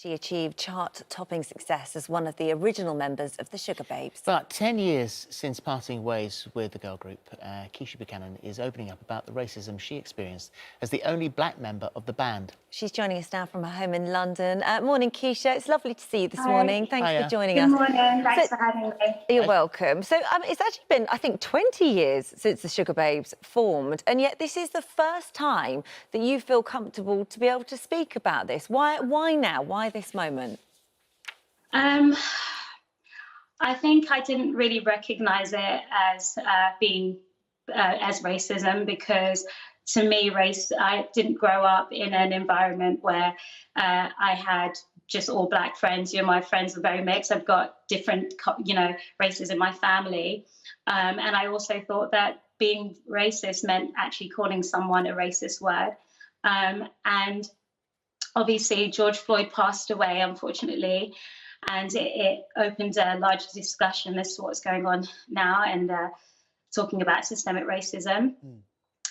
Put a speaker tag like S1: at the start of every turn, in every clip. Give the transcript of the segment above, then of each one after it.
S1: She achieved chart-topping success as one of the original members of the Sugababes.
S2: But 10 years since parting ways with the girl group, Keisha Buchanan is opening up about the racism she experienced as the only black member of the band.
S1: She's joining us now from her home in London. Morning, Keisha. It's lovely to see you this
S3: Hi.
S1: morning. Thanks
S2: Hiya.
S1: for joining
S3: Good
S1: us.
S3: morning. Thanks for having me.
S1: You're welcome. So it's actually been, I think, 20 years since the Sugababes formed, and yet this is the first time that you feel comfortable to be able to speak about this. Why now? Why this moment?
S3: I think I didn't really recognise it as being as racism because, to me, I didn't grow up in an environment where I had just all black friends. My friends are very mixed. I've got different, races in my family, and I also thought that being racist meant actually calling someone a racist word. And obviously, George Floyd passed away, unfortunately. And it opened a larger discussion as to what's going on now and talking about systemic racism.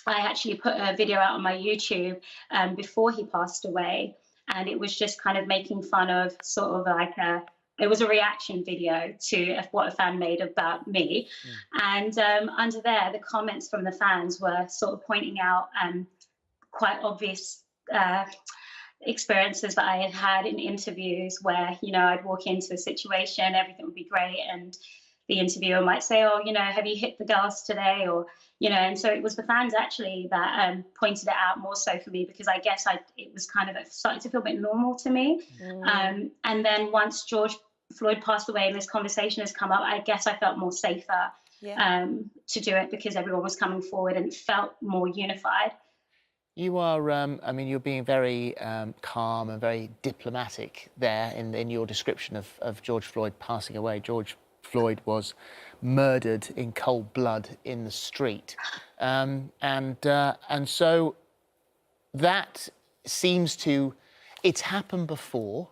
S3: I actually put a video out on my YouTube before he passed away, and it was just kind of making fun of sort of like it was a reaction video to what a fan made about me. And under there, the comments from the fans were sort of pointing out quite obvious experiences that I had had in interviews where, I'd walk into a situation, everything would be great, and the interviewer might say, oh, have you hit the girls today? Or, and so it was the fans actually that pointed it out more so for me, because I guess it was kind of starting to feel a bit normal to me. And then once George Floyd passed away and this conversation has come up, I guess I felt more safer to do it because everyone was coming forward and it felt more unified.
S2: You are, you're being very calm and very diplomatic there in your description of George Floyd passing away. George Floyd was murdered in cold blood in the street. And so that seems to, it's happened before.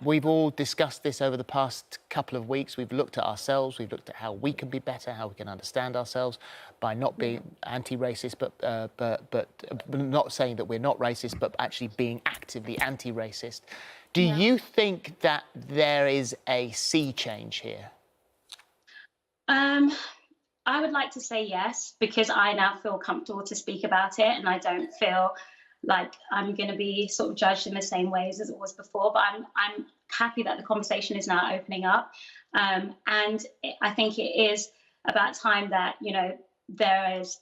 S2: We've all discussed this over the past couple of weeks. We've looked at ourselves, we've looked at how we can be better, how we can understand ourselves by not being anti-racist, but not saying that we're not racist, but actually being actively anti-racist. Do you think that there is a sea change here?
S3: I would like to say yes, because I now feel comfortable to speak about it, and I don't feel like I'm going to be sort of judged in the same ways as it was before. But I'm happy that the conversation is now opening up, and I think it is about time that there is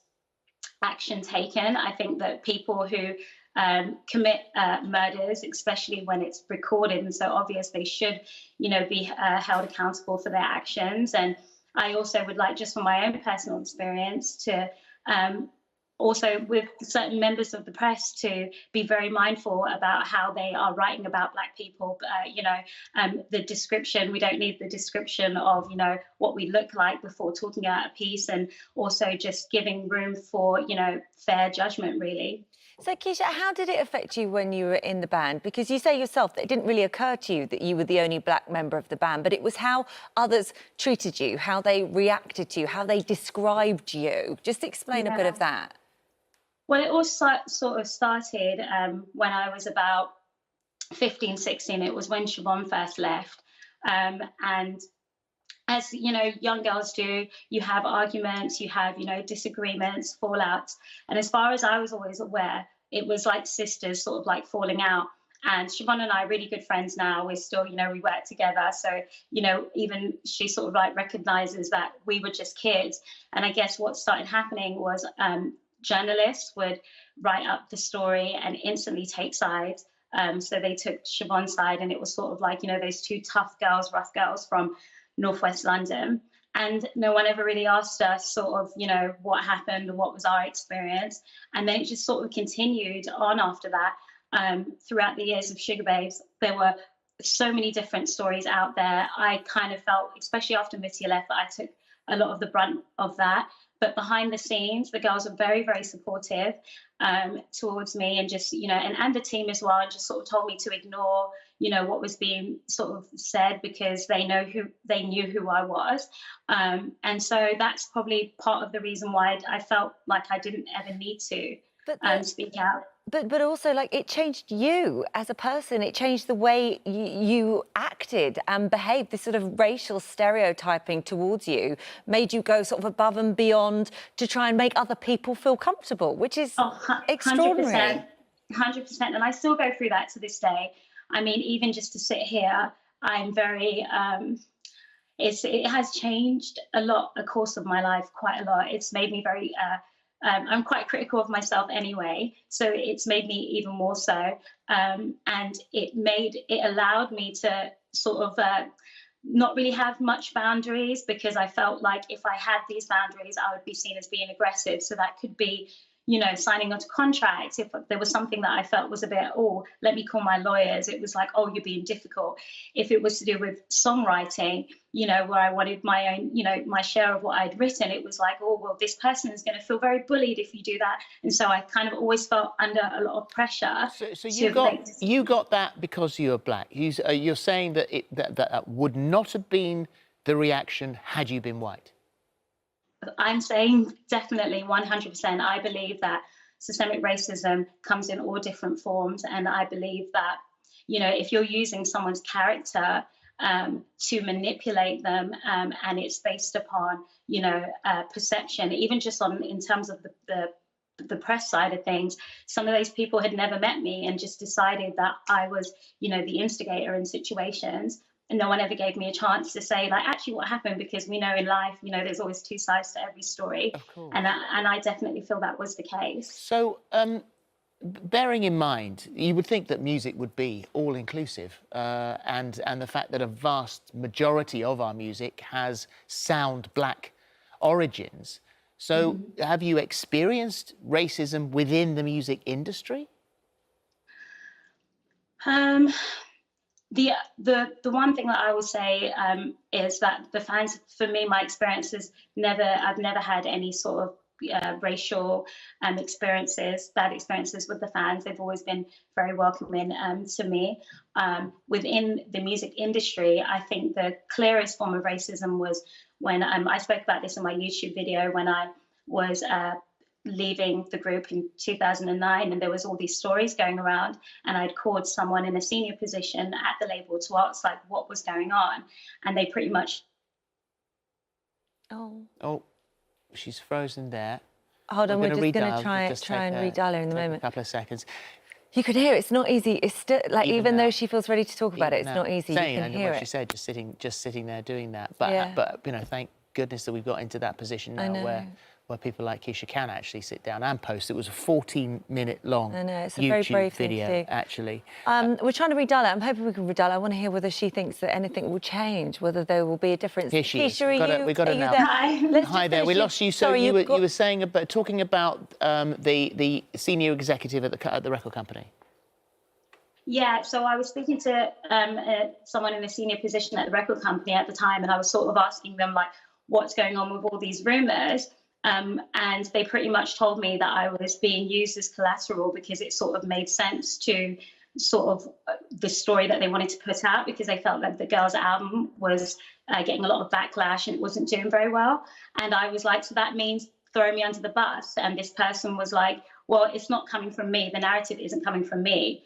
S3: action taken. I think that people who commit murders, especially when it's recorded and so obvious, they should be held accountable for their actions. And I also would like, just from my own personal experience, to also with certain members of the press to be very mindful about how they are writing about black people. The description, we don't need the description of what we look like before talking about a piece, and also just giving room for fair judgment, really.
S1: So, Keisha, how did it affect you when you were in the band? Because you say yourself that it didn't really occur to you that you were the only black member of the band, but it was how others treated you, how they reacted to you, how they described you. Just explain a bit of that.
S3: Well, it all sort of started when I was about 15, 16. It was when Siobhan first left. And as young girls do, you have arguments, you have disagreements, fallouts, and as far as I was always aware, it was like sisters sort of like falling out. And Siobhan and I are really good friends now. We're still we work together, so even she sort of like recognizes that we were just kids. And I guess what started happening was journalists would write up the story and instantly take sides. So they took Siobhan's side, and it was sort of like those two tough girls, rough girls from Northwest London, and no one ever really asked us sort of what happened, what was our experience. And then it just sort of continued on after that. Throughout the years of Sugababes, there were so many different stories out there. I kind of felt, especially after Mitya left, that I took a lot of the brunt of that. But behind the scenes, the girls are very, very supportive towards me, and just, and the team as well, and just sort of told me to ignore, what was being sort of said, because they knew who I was. And so that's probably part of the reason why I felt like I didn't ever need to speak out.
S1: But also, like, it changed you as a person. It changed the way you acted and behaved. This sort of racial stereotyping towards you made you go sort of above and beyond to try and make other people feel comfortable, which is extraordinary.
S3: 100%. And I still go through that to this day. I mean, even just to sit here, I'm very... it has changed a lot, the course of my life, quite a lot. It's made me very... I'm quite critical of myself anyway, so it's made me even more so. And it allowed me to sort of not really have much boundaries, because I felt like if I had these boundaries, I would be seen as being aggressive. So that could be, you know, signing onto contracts. If there was something that I felt was a bit, oh, let me call my lawyers, it was like, oh, you're being difficult. If it was to do with songwriting, you know, where I wanted my own, you know, my share of what I'd written, it was like, oh, well, this person is going to feel very bullied if you do that. And so I kind of always felt under a lot of pressure.
S2: So you got that because you were black. You're saying that that would not have been the reaction had you been white.
S3: I'm saying definitely 100%. I believe that systemic racism comes in all different forms. And I believe that, you know, if you're using someone's character to manipulate them, and it's based upon, you know, perception, even just in terms of the press side of things, some of those people had never met me and just decided that I was, you know, the instigator in situations. And no one ever gave me a chance to say, like, actually what happened, because we know in life, you know, there's always two sides to every story.
S2: Of course.
S3: And I definitely feel that was the case.
S2: So, bearing in mind, you would think that music would be all-inclusive, and the fact that a vast majority of our music has sound black origins. So, have you experienced racism within the music industry?
S3: The one thing that I will say is that the fans, for me, my experiences I've never had any sort of racial experiences, bad experiences with the fans. They've always been very welcoming to me. Within the music industry, I think the clearest form of racism was when I spoke about this in my YouTube video, when I was leaving the group in 2009, and there was all these stories going around, and I'd called someone in a senior position at the label to ask, like, what was going on, and they pretty much...
S2: Oh, she's frozen there.
S1: Hold on, we're just going to try and redial her in the moment.
S2: A couple of seconds.
S1: You can hear it. It's not easy. It's still like, even though she feels ready to talk about it, it's not easy. You can hear it.
S2: She said, just sitting there doing that. But you know, thank goodness that we've got into that position now where people like Keisha can actually sit down and post. It was a 14-minute long
S1: it's a
S2: YouTube
S1: very brave
S2: video,
S1: thing to do.
S2: actually.
S1: We're trying to redial it. I'm hoping we can redial it. I want to hear whether she thinks that anything will change, whether there will be a difference.
S2: Here she is.
S1: Keisha,
S2: We got her now. Hi there. We lost you. So you were saying about talking about the senior executive at the record company.
S3: Yeah, so I was speaking to someone in a senior position at the record company at the time, and I was sort of asking them, like, what's going on with all these rumours. And they pretty much told me that I was being used as collateral, because it sort of made sense to sort of the story that they wanted to put out, because they felt that the girls' album was getting a lot of backlash and it wasn't doing very well. And I was like, so that means throw me under the bus. And this person was like, well, it's not coming from me. The narrative isn't coming from me.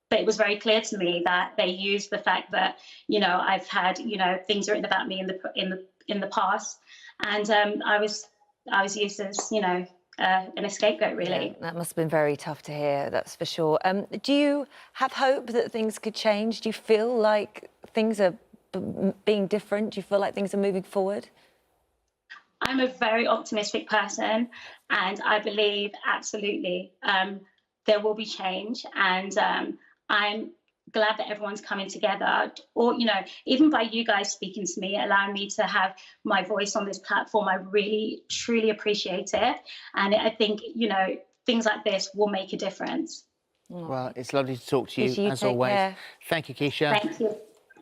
S3: But it was very clear to me that they used the fact that, you know, I've had, you know, things written about me in the past, and I was used as, you know, an scapegoat, really.
S1: Yeah, that must have been very tough to hear, that's for sure. Do you have hope that things could change? Do you feel like things are being different? Do you feel like things are moving forward?
S3: I'm a very optimistic person, and I believe absolutely there will be change, and I'm glad that everyone's coming together, or, you know, even by you guys speaking to me, allowing me to have my voice on this platform. I really, truly appreciate it. And I think, you know, things like this will make a difference.
S2: Well, it's lovely to talk to you,
S1: Keisha,
S2: as always.
S1: care.
S2: Thank you, Keisha.
S3: Thank you.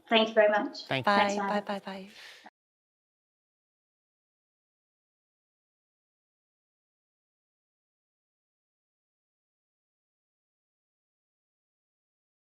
S3: Thank you very much.
S2: Thank you.
S1: Bye, bye, bye, bye.